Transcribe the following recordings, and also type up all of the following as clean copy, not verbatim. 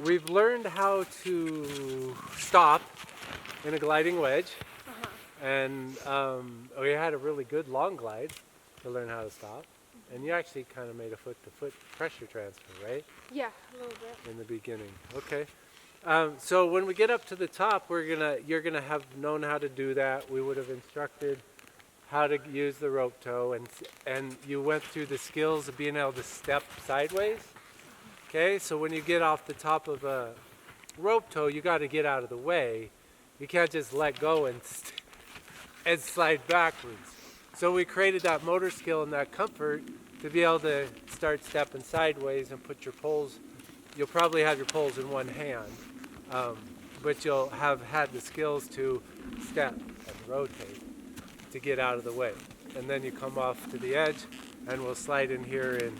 we've learned how to stop in a gliding wedge, Uh-huh. and we had a really good long glide to learn how to stop. And you actually kind of made a foot-to-foot pressure transfer, right, Yeah, a little bit. in the beginning. Okay. So when we get up to the top, you're gonna have known how to do that. We would have instructed how to use the rope tow, and you went through the skills of being able to step sideways. Okay, so when you get off the top of a rope tow, you got to get out of the way. You can't just let go and slide backwards. So we created that motor skill and that comfort to be able to start stepping sideways and put your poles. You'll probably have your poles in one hand, but you'll have had the skills to step and rotate to get out of the way. And then you come off to the edge, and we'll slide in here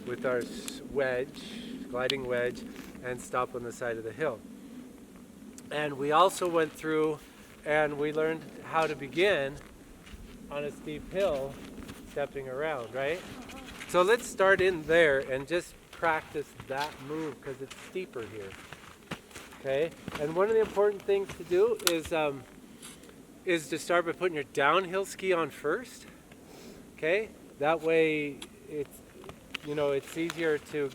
with our wedge, gliding wedge, and stop on the side of the hill. And we also went through and we learned how to begin on a steep hill, stepping around, right? So let's start in there and just practice that move because it's steeper here. Okay? And one of the important things to do is to start by putting your downhill ski on first. Okay? That way it's easier to,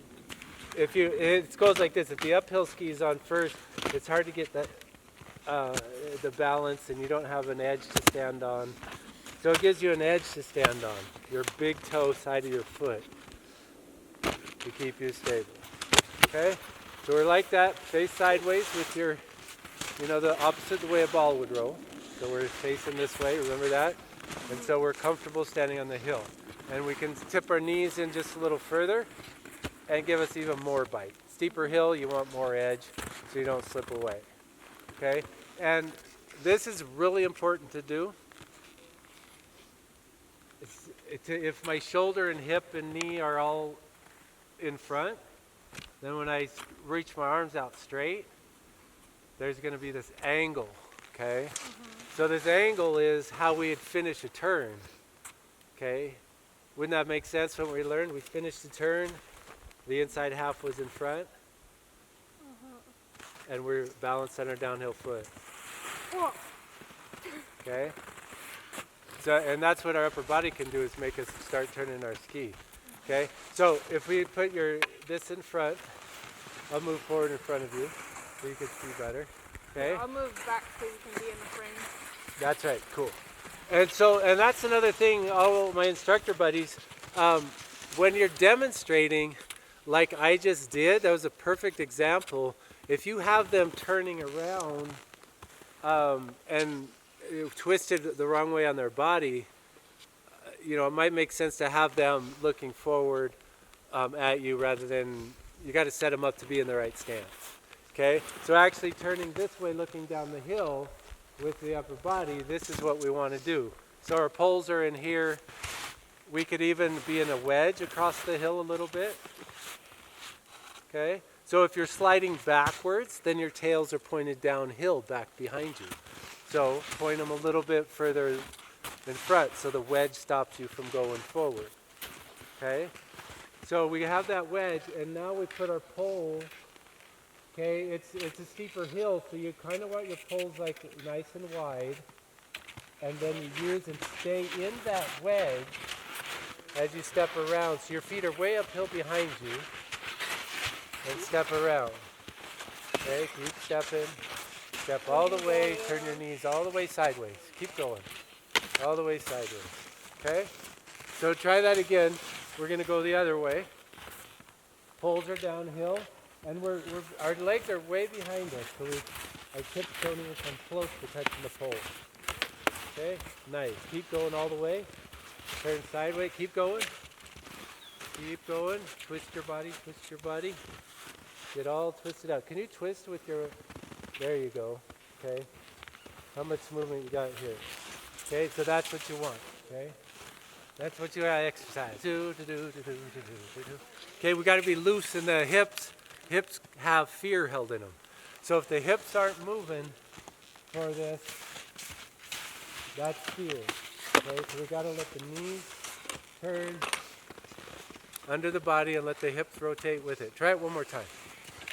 it goes like this. If the uphill ski is on first, it's hard to get the balance, and you don't have an edge to stand on. So it gives you an edge to stand on, your big toe side of your foot, to keep you stable. Okay? So we're like that, face sideways with your, the opposite the way a ball would roll. So we're facing this way, remember that? And so we're comfortable standing on the hill. And we can tip our knees in just a little further and give us even more bite. Steeper hill, you want more edge so you don't slip away. Okay? And this is really important to do. If my shoulder and hip and knee are all in front, then when I reach my arms out straight, there's going to be this angle, okay? So this angle is how we'd finish a turn, okay? Wouldn't that make sense when we learned? We finished the turn, the inside half was in front, and we're balanced on our downhill foot, okay? So, and that's what our upper body can do, is make us start turning our ski, okay? So if we put this in front, I'll move forward in front of you so you can see better, okay? I'll move back so you can be in the frame. That's right, cool. And that's another thing, all my instructor buddies, when you're demonstrating, like I just did, that was a perfect example. If you have them turning around and twisted the wrong way on their body, it might make sense to have them looking forward at you rather than, you got to set them up to be in the right stance. Okay, so actually turning this way, looking down the hill with the upper body, this is what we want to do. So our poles are in here. We could even be in a wedge across the hill a little bit. Okay, so if you're sliding backwards, then your tails are pointed downhill back behind you. So point them a little bit further in front so the wedge stops you from going forward. Okay, so we have that wedge, and now we put our pole. Okay, it's a steeper hill, so you kind of want your poles like nice and wide, and then you use and stay in that wedge as you step around. So your feet are way uphill behind you, and step around. Okay, keep stepping. Step all the way, turn your knees all the way sideways. Keep going, all the way sideways. Okay, so try that again. We're going to go the other way. Poles are downhill. And our legs are way behind us, so our hips don't even come close to touching the pole. Okay, nice. Keep going all the way. Turn sideways. Keep going. Keep going. Twist your body. Twist your body. Get all twisted out. Can you twist with your? There you go. Okay. How much movement you got here? Okay, so that's what you want. Okay. That's what you gotta exercise. Okay, we got to be loose in the hips. Hips have fear held in them. So if the hips aren't moving for this, that's fear. Okay, so we got to let the knees turn under the body and let the hips rotate with it. Try it one more time.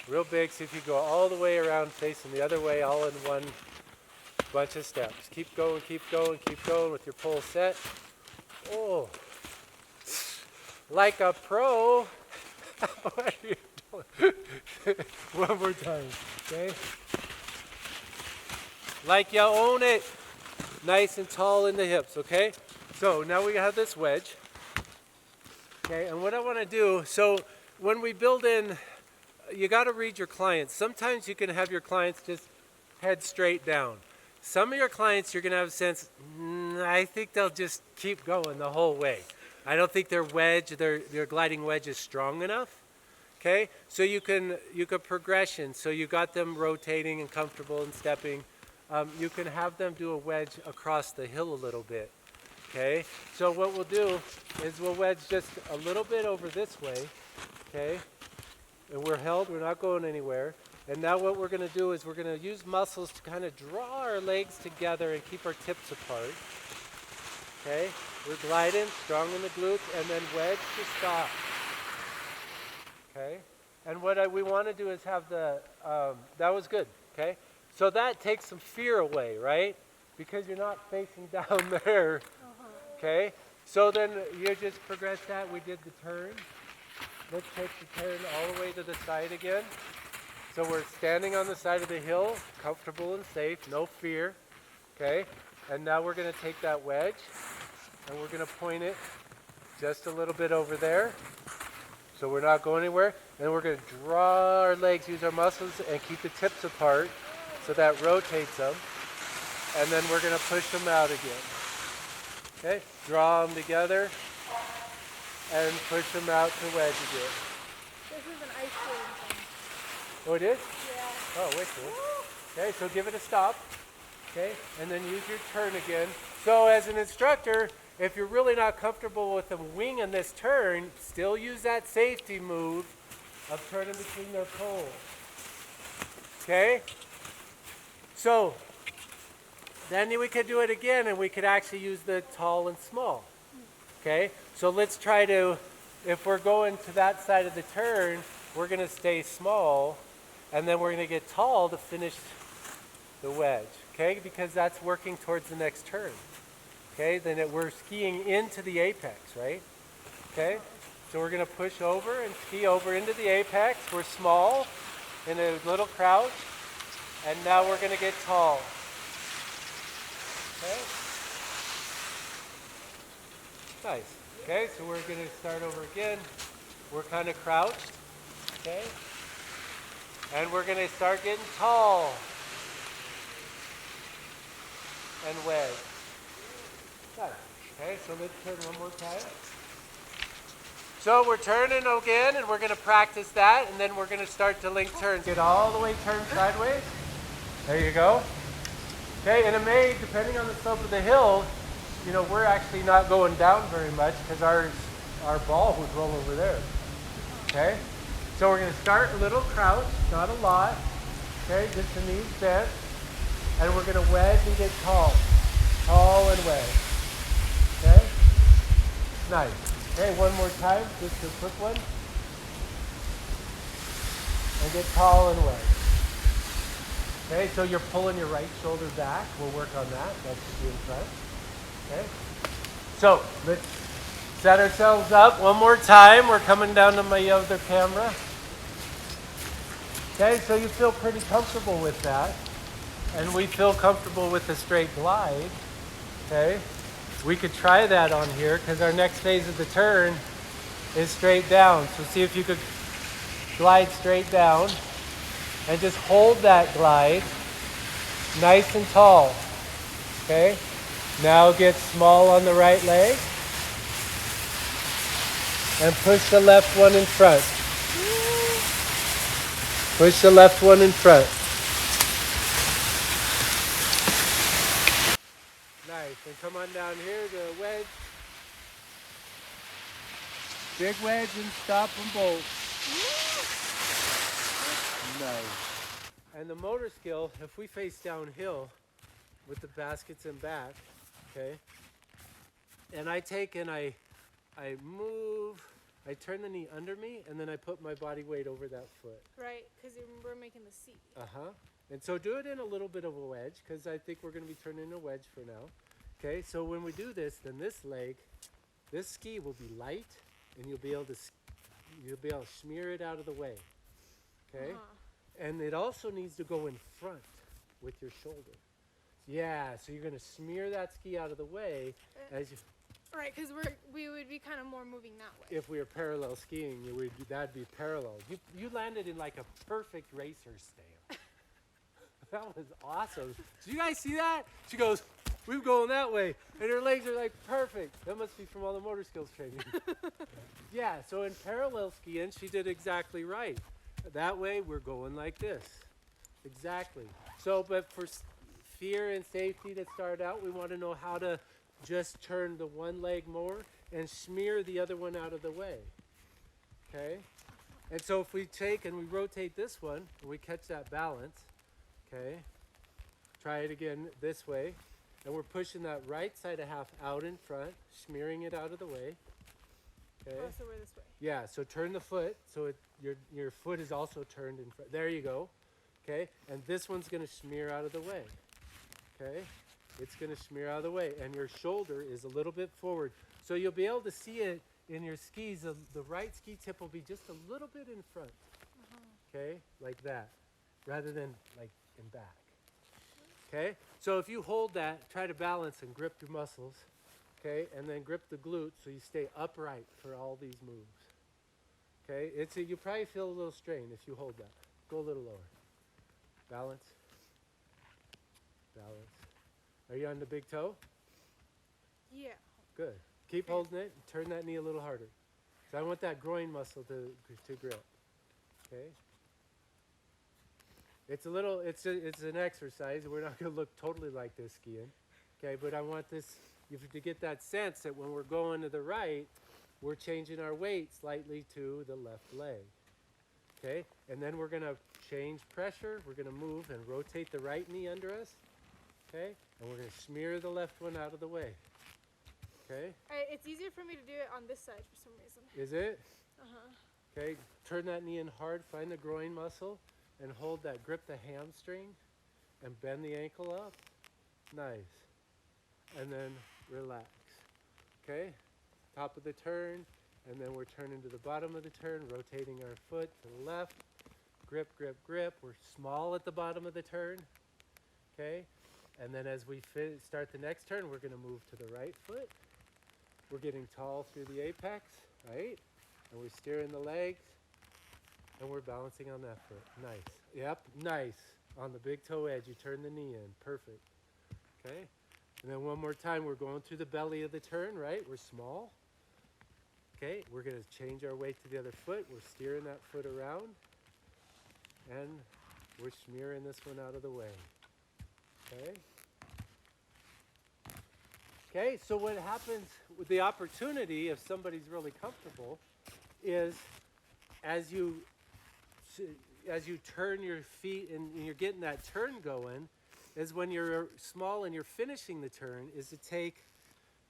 real big. See if you go all the way around facing the other way, all in one bunch of steps. Keep going, keep going, keep going with your pole set. Oh, like a pro. What are you doing? One more time, okay? Like you own it. Nice and tall in the hips, okay? So now we have this wedge. Okay, and what I want to do, so when we build in, you got to read your clients. Sometimes you can have your clients just head straight down. Some of your clients you're going to have a sense, I think they'll just keep going the whole way. I don't think their gliding wedge is strong enough. Okay, so you can progression. So you got them rotating and comfortable and stepping. You can have them do a wedge across the hill a little bit. Okay, so what we'll do is we'll wedge just a little bit over this way. Okay, and we're held, we're not going anywhere. And now what we're going to do is we're going to use muscles to kind of draw our legs together and keep our tips apart. Okay, we're gliding, strong in the glutes, and then wedge to stop. Okay, and what we want to do is have that was good, okay? So that takes some fear away, right? Because you're not facing down there, okay? So then you just progress that. We did the turn. Let's take the turn all the way to the side again. So we're standing on the side of the hill, comfortable and safe, no fear, okay? And now we're going to take that wedge, and we're going to point it just a little bit over there. So we're not going anywhere. And we're going to draw our legs, use our muscles, and keep the tips apart so that rotates them. And then we're going to push them out again. Okay? Draw them together and push them out to wedge again. This is an ice skating thing. Oh, it is? Yeah. Oh, wait a minute. Okay, so give it a stop. Okay? And then use your turn again. So as an instructor, if you're really not comfortable with the wing in this turn, still use that safety move of turning between their poles. Okay? So, then we could do it again and we could actually use the tall and small. Okay? So let's try to, if we're going to that side of the turn, we're going to stay small and then we're going to get tall to finish the wedge. Okay? Because that's working towards the next turn. Okay, then we're skiing into the apex, right? Okay, so we're going to push over and ski over into the apex. We're small in a little crouch, and now we're going to get tall. Okay, nice. Okay, so we're going to start over again. We're kind of crouched, okay, and we're going to start getting tall and wedge. Okay, so let's turn one more time. So we're turning again, and we're going to practice that, and then we're going to start to link turns. Get all the way turned sideways. There you go. Okay, and it may, depending on the slope of the hill, you know, we're actually not going down very much because our ball would roll over there. Okay, so we're going to start a little crouch, not a lot. Okay, just the knees bent, and we're going to wedge and get tall. Tall and wedge. Okay? Nice. Okay, one more time, just a quick one. And get tall and wedge. Okay, so you're pulling your right shoulder back. We'll work on that. That should be in front. Okay? So, let's set ourselves up one more time. We're coming down to my other camera. Okay, so you feel pretty comfortable with that. And we feel comfortable with the straight glide. Okay, we could try that on here because our next phase of the turn is straight down. So see if you could glide straight down and just hold that glide nice and tall. Okay, now get small on the right leg and push the left one in front. Push the left one in front. Nice. And come on down here to a wedge. Big wedge and stop them both. Nice. And the motor skill, if we face downhill with the baskets in back, okay, and I take and I move I turn the knee under me, and then I put my body weight over that foot. Right, because we're making the seat. Uh-huh. And so do it in a little bit of a wedge, because I think we're going to be turning a wedge for now. Okay, so when we do this, then this leg, this ski will be light, and you'll be able to smear it out of the way. Okay? And it also needs to go in front with your shoulder. Yeah, so you're going to smear that ski out of the way as you... Right, because we would be kind of more moving that way. If we were parallel skiing, that'd be parallel. You landed in like a perfect racer stand. That was awesome. Did you guys see that? She goes, we're going that way. And her legs are like perfect. That must be from all the motor skills training. Yeah, so in parallel skiing, she did exactly right. That way, we're going like this. Exactly. So, but for fear and safety to start out, we want to know how to just turn the one leg more and smear the other one out of the way. Okay? And so if we take and we rotate this one, and we catch that balance, okay? Try it again this way. And we're pushing that right side of half out in front, smearing it out of the way. Okay? Oh, so we're this way. Yeah, so turn the foot so your foot is also turned in front. There you go. Okay? And this one's going to smear out of the way. Okay? It's going to smear out of the way. And your shoulder is a little bit forward. So you'll be able to see it in your skis. The right ski tip will be just a little bit in front. Okay? Like that. Rather than like in back. Okay? So if you hold that, try to balance and grip your muscles. Okay? And then grip the glutes so you stay upright for all these moves. Okay? You probably feel a little strain if you hold that. Go a little lower. Balance. Balance. Are you on the big toe? Yeah. Good. Keep holding it. And turn that knee a little harder. So I want that groin muscle to grip. Okay? It's an exercise. We're not going to look totally like this skiing. Okay, but I want you to get that sense that when we're going to the right, we're changing our weight slightly to the left leg. Okay, and then we're going to change pressure. We're going to move and rotate the right knee under us. Okay, and we're going to smear the left one out of the way. Okay. It's easier for me to do it on this side for some reason. Is it? Uh-huh. Okay, turn that knee in hard, find the groin muscle, and hold that, grip the hamstring, and bend the ankle up. Nice. And then relax. Okay? Top of the turn, and then we're turning to the bottom of the turn, rotating our foot to the left. Grip, grip, grip. We're small at the bottom of the turn. Okay? And then as we start the next turn, we're going to move to the right foot. We're getting tall through the apex, right? And we're steering the legs, and we're balancing on that foot. Nice. Yep, nice. On the big toe edge, you turn the knee in. Perfect. Okay? And then one more time, we're going through the belly of the turn, right? We're small. Okay, we're going to change our weight to the other foot. We're steering that foot around, and we're smearing this one out of the way. Okay? Okay, so what happens with the opportunity, if somebody's really comfortable, is as you turn your feet and you're getting that turn going, is when you're small and you're finishing the turn, is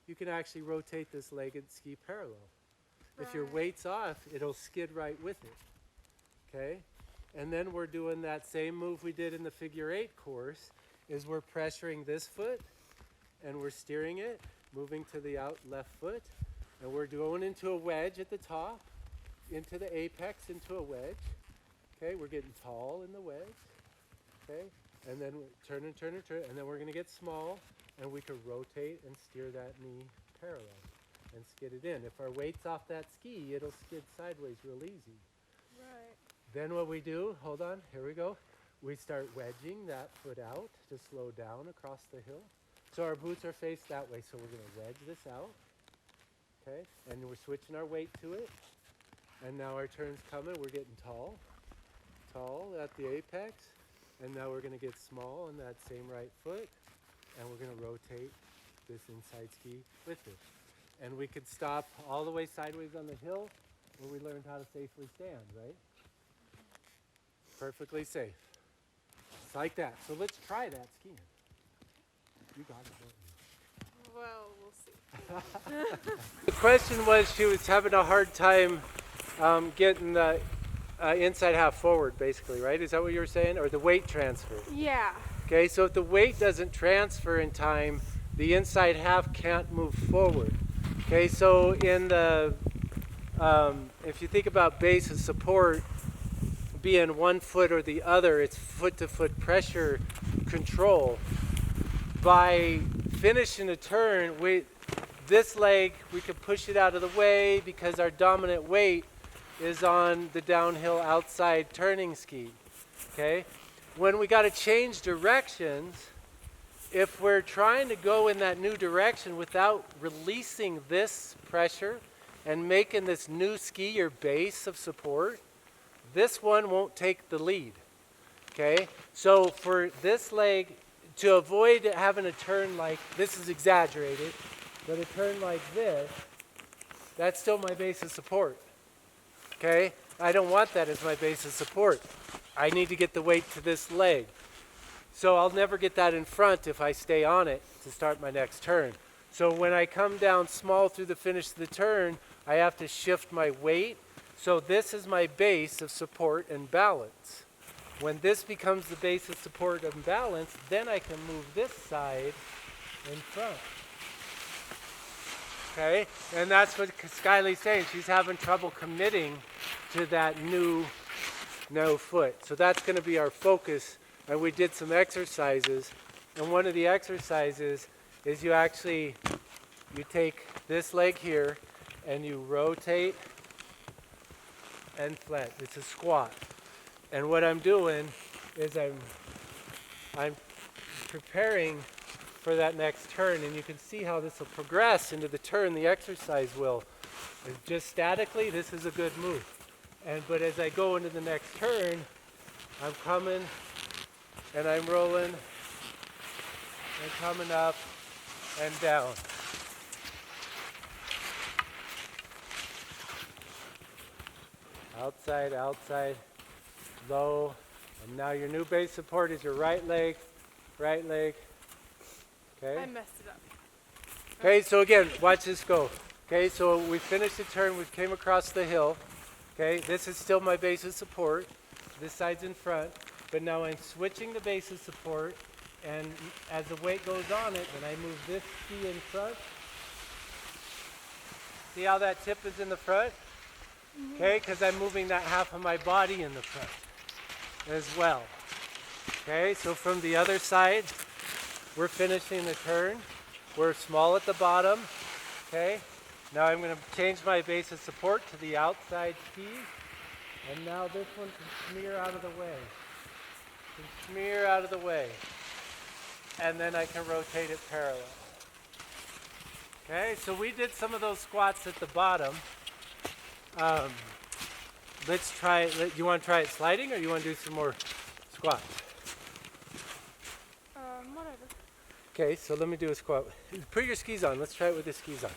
you can actually rotate this leg and ski parallel. If your weight's off, it'll skid right with it. Okay? And then we're doing that same move we did in the figure 8 course, is we're pressuring this foot and we're steering it, moving to the out left foot, and we're going into a wedge at the top, into the apex, into a wedge. Okay, we're getting tall in the wedge. Okay, and then turn, and then we're going to get small, and we can rotate and steer that knee parallel and skid it in. If our weight's off that ski, it'll skid sideways real easy. Right. Then what we do, hold on, here we go. We start wedging that foot out to slow down across the hill. So our boots are faced that way, so we're going to wedge this out. Okay, and we're switching our weight to it. And now our turn's coming, we're getting tall at the apex. And now we're going to get small on that same right foot, and we're going to rotate this inside ski with it. And we could stop all the way sideways on the hill where we learned how to safely stand, right? Perfectly safe. It's like that. So let's try that skiing. You got it, don't you? Well, we'll see. The question was she was having a hard time getting the inside half forward, basically, right? Is that what you were saying? Or the weight transfer? Yeah. Okay, so if the weight doesn't transfer in time, the inside half can't move forward. Okay, so in the, if you think about base of support being one foot or the other, it's foot-to-foot pressure control. By finishing a turn, this leg, we can push it out of the way because our dominant weight is on the downhill outside turning ski. Okay? When we got to change directions, if we're trying to go in that new direction without releasing this pressure and making this new ski your base of support, this one won't take the lead. Okay? So for this leg, to avoid having a turn like, this is exaggerated, but a turn like this, that's still my base of support. Okay? I don't want that as my base of support. I need to get the weight to this leg. So I'll never get that in front if I stay on it to start my next turn. So when I come down small through the finish of the turn, I have to shift my weight. So this is my base of support and balance. When this becomes the base of support and balance, then I can move this side in front. Okay? And that's what Skyly's saying. She's having trouble committing to that new no foot. So that's going to be our focus. And we did some exercises. And one of the exercises is you take this leg here and you rotate and flat. It's a squat. And what I'm doing is I'm preparing for that next turn, and you can see how this will progress into the turn. The exercise will. And just statically, this is a good move. But as I go into the next turn, I'm coming and I'm rolling and coming up and down. Outside, outside, low. And now your new base support is your right leg. Okay? I messed it up. Okay, so again, watch this go. Okay, so we finished the turn, we came across the hill. Okay, this is still my base of support. This side's in front, but now I'm switching the base of support, and as the weight goes on it, then I move this ski in front. See how that tip is in the front? Okay, because I'm moving that half of my body in the front as well. Okay, so from the other side, we're finishing the turn. We're small at the bottom. Okay, now I'm going to change my base of support to the outside ski. And now this one can smear out of the way. And then I can rotate it parallel. Okay, so we did some of those squats at the bottom. Let's try it. You want to try it sliding, or you want to do some more squats? Whatever. Okay, so let me do a squat. Put your skis on. Let's try it with the skis on.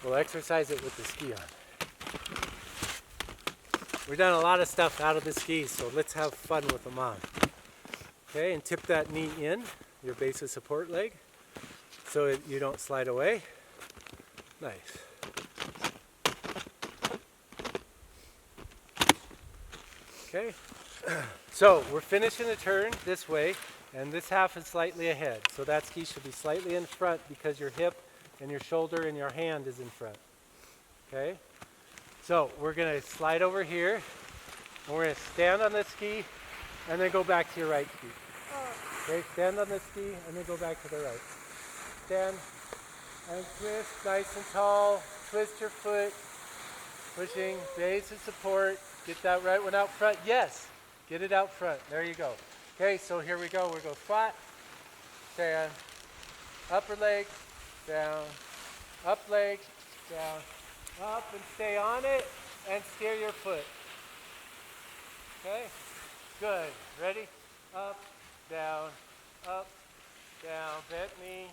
We'll exercise it with the ski on. We've done a lot of stuff out of the skis, so let's have fun with them on. Okay, and tip that knee in, your base of support leg, so you don't slide away. Nice. Okay, so we're finishing the turn this way, and this half is slightly ahead. So that ski should be slightly in front because your hip and your shoulder and your hand is in front. Okay, so we're going to slide over here, and we're going to stand on this ski, and then go back to your right ski. Okay, stand on this ski, and then go back to the right. Stand, and twist nice and tall. Twist your foot, pushing, base of support. Get that right one out front. Yes, get it out front. There you go. Okay, so here we go. We're going to squat, stand, upper leg, down, up leg, down, up, and stay on it, and steer your foot. Okay, good. Ready? Up, down, bent knee,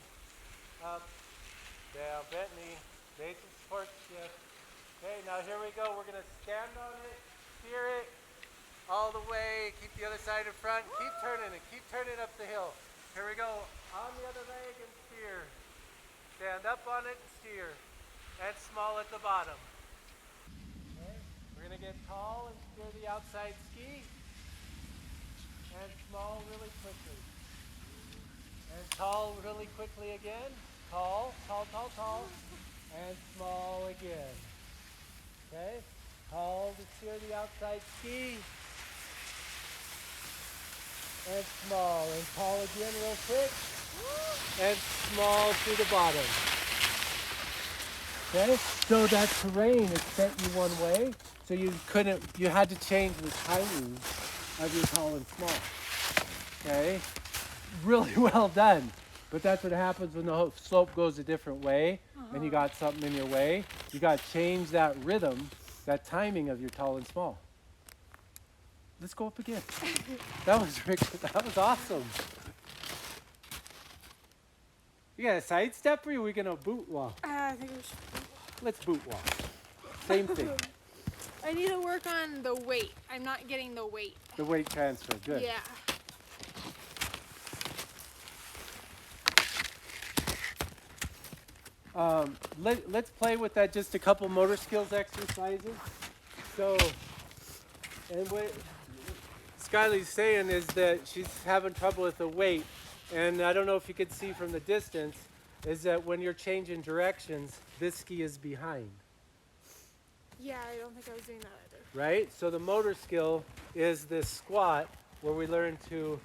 up, down, bent knee, base of support shift. Okay, now here we go. We're going to stand on it, steer it all the way, keep the other side in front, keep turning it up the hill. Here we go, on the other leg and steer. Stand up on it, steer. And small at the bottom. Okay. We're going to get tall and steer the outside ski. And small really quickly. And tall really quickly again. Tall, tall, tall, tall. And small again. Okay? Tall to steer the outside ski. And small. And tall again real quick. And small to the bottom. Okay? So that terrain is set you one way. So you had to change the timing of your tall and small. Okay? Really well done. But that's what happens when the slope goes a different way and you got something in your way. You got to change that rhythm, that timing of your tall and small. Let's go up again. That was awesome. You got a side step or are we going to boot walk? I think we should. Let's boot walk. Same thing. I need to work on the weight. I'm not getting the weight. The weight transfer, good. Yeah. Let's play with that, just a couple motor skills exercises. So, and what Skyly's saying is that she's having trouble with the weight. And I don't know if you could see from the distance, is that when you're changing directions, this ski is behind. Yeah, I don't think I was doing that either. Right? So the motor skill is this squat where we learn to,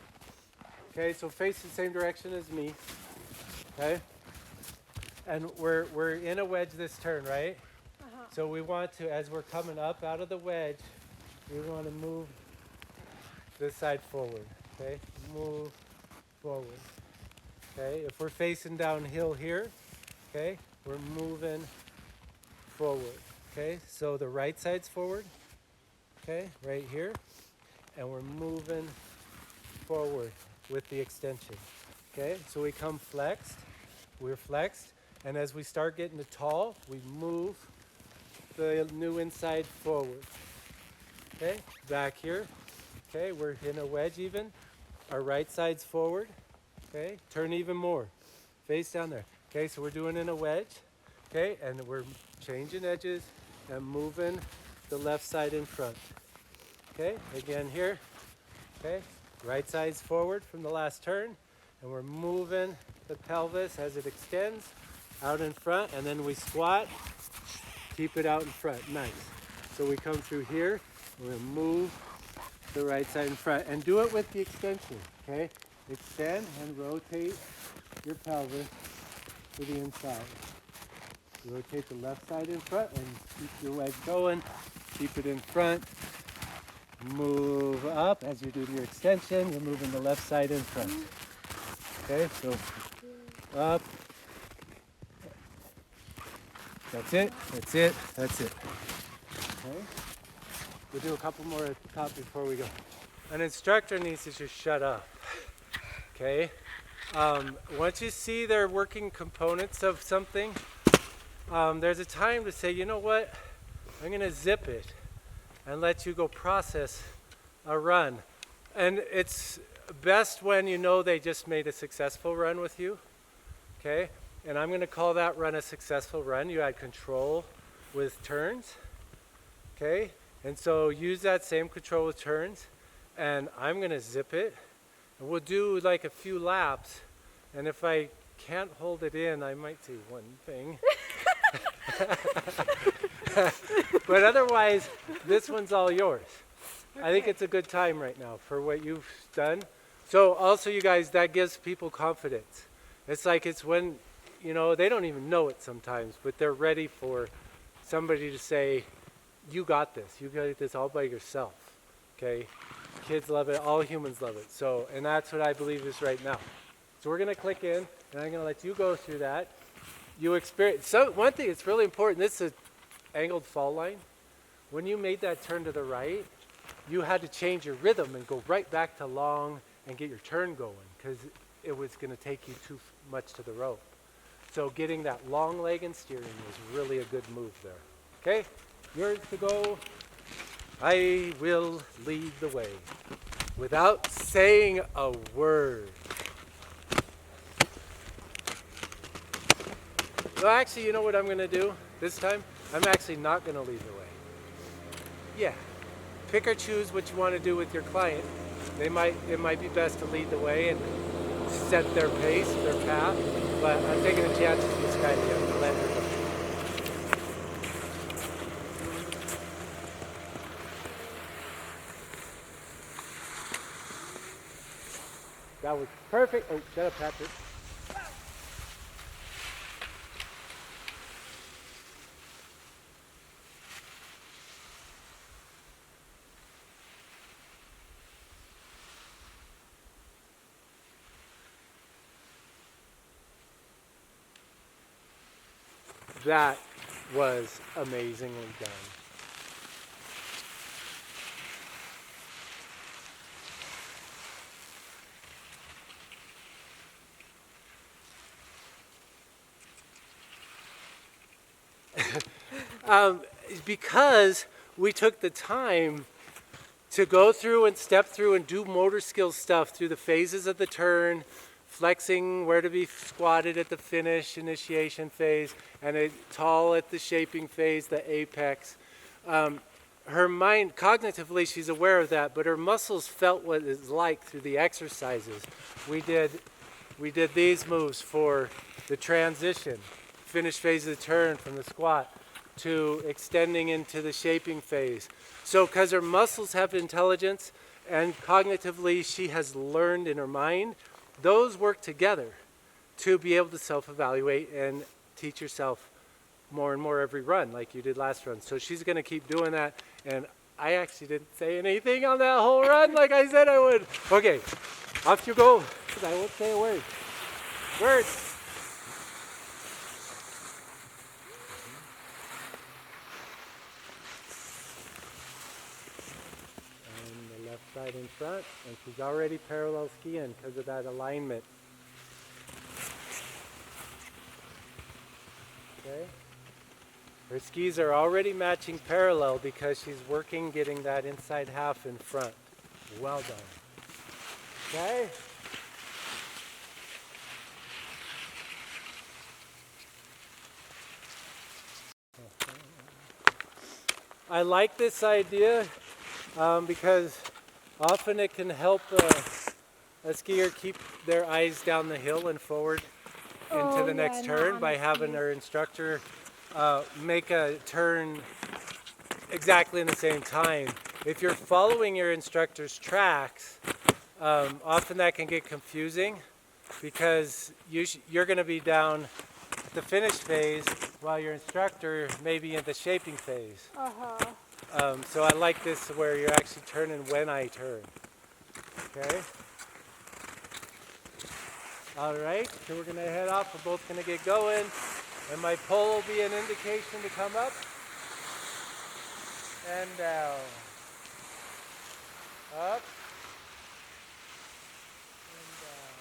okay, so face the same direction as me, okay? And we're in a wedge this turn, right? So we want to, as we're coming up out of the wedge, we want to move this side forward, okay? Move forward, okay? If we're facing downhill here, okay, we're moving forward, okay? So the right side's forward, okay, right here, and we're moving forward with the extension, okay? So we come flexed, we're flexed, and as we start getting to tall, we move the new inside forward, okay? Back here, okay, we're in a wedge even. Our right side's forward, okay? Turn even more, face down there. Okay, so we're doing in a wedge, okay? And we're changing edges and moving the left side in front, okay? Again here, okay? Right side's forward from the last turn, and we're moving the pelvis as it extends out in front, and then we squat, keep it out in front, nice. So we come through here, we're gonna move the right side in front, and do it with the extension, okay? Extend and rotate your pelvis to the inside. Rotate the left side in front and keep your wedge going, keep it in front, move up as you're doing your extension, you're moving the left side in front. Okay, so up. That's it, that's it, that's it. Okay, we'll do a couple more at the top before we go. An instructor needs to just shut up, okay? Once you see their working components of something, there's a time to say, you know what, I'm gonna zip it and let you go process a run. And it's best when you know they just made a successful run with you, okay? And I'm gonna call that run a successful run. You had control with turns, okay? And so use that same control with turns, and I'm gonna zip it. And we'll do like a few laps, and if I can't hold it in, I might say one thing. But otherwise, this one's all yours. Okay. I think it's a good time right now for what you've done. So also, you guys, that gives people confidence. It's like it's when, you know, they don't even know it sometimes, but they're ready for somebody to say, you got this. You got this all by yourself, okay? Kids love it. All humans love it. So, and that's what I believe is right now. So we're going to click in, and I'm going to let you go through that. You experience, so one thing that's really important, this is an angled fall line. When you made that turn to the right, you had to change your rhythm and go right back to long and get your turn going because it was going to take you too much to the rope. So getting that long leg and steering was really a good move there. Okay, yours to go. I will lead the way without saying a word. Well, actually, you know what I'm going to do this time? I'm actually not going to lead the way. Yeah. Pick or choose what you want to do with your client. It might be best to lead the way and set their pace, their path, but I'm taking a chance with this guy here. I'm gonna let her go. That was perfect. Oh, shut up, Patrick. That was amazingly done. Because we took the time to go through and step through and do motor skill stuff through the phases of the turn, flexing, where to be squatted at the finish, initiation phase, and a tall at the shaping phase, the apex. Her mind, cognitively, she's aware of that, but her muscles felt what it's like through the exercises. We did these moves for the transition, finish phase of the turn from the squat to extending into the shaping phase. So because her muscles have intelligence and cognitively she has learned in her mind, those work together to be able to self-evaluate and teach yourself more and more every run like you did last run. So she's going to keep doing that, and I actually didn't say anything on that whole run like I said I would. Okay, off you go, because I won't say a word. Words. And the left side in front, and she's already parallel skiing because of that alignment. Okay. Her skis are already matching parallel because she's working getting that inside half in front. Well done. Okay? I like this idea because often it can help a skier keep their eyes down the hill and forward into the next turn by having their instructor make a turn exactly in the same time. If you're following your instructor's tracks, often that can get confusing because you're going to be down the finish phase while your instructor may be in the shaping phase. So I like this where you're actually turning when I turn. Okay? All right, so we're going to head off. We're both going to get going. And my pole will be an indication to come up and down. Up and down.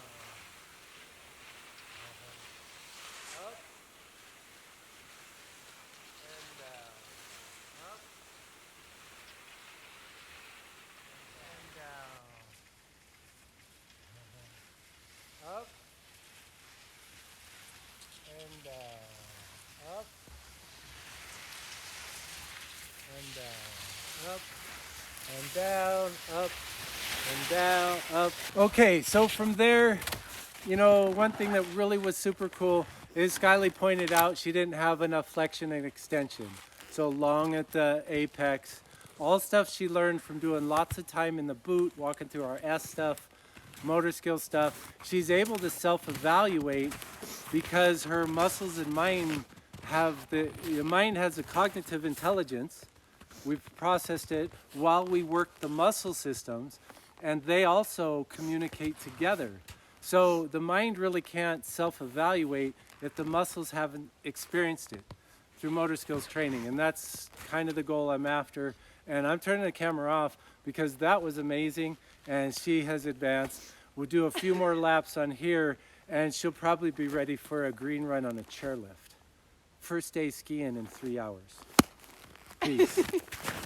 Up and down. Up and down. Up and down. Up and down. Up and down. Up and down. Up. Okay, so from there, you know, one thing that really was super cool is Skyly pointed out she didn't have enough flexion and extension. So long at the apex. All stuff she learned from doing lots of time in the boot, walking through our S stuff, motor skill stuff. She's able to self-evaluate because her muscles and mind have the mind has a cognitive intelligence. We've processed it while we work the muscle systems, and they also communicate together. So the mind really can't self-evaluate if the muscles haven't experienced it through motor skills training, and that's kind of the goal I'm after. And I'm turning the camera off because that was amazing, and she has advanced. We'll do a few more laps on here, and she'll probably be ready for a green run on a chairlift. First day skiing in 3 hours. Peace.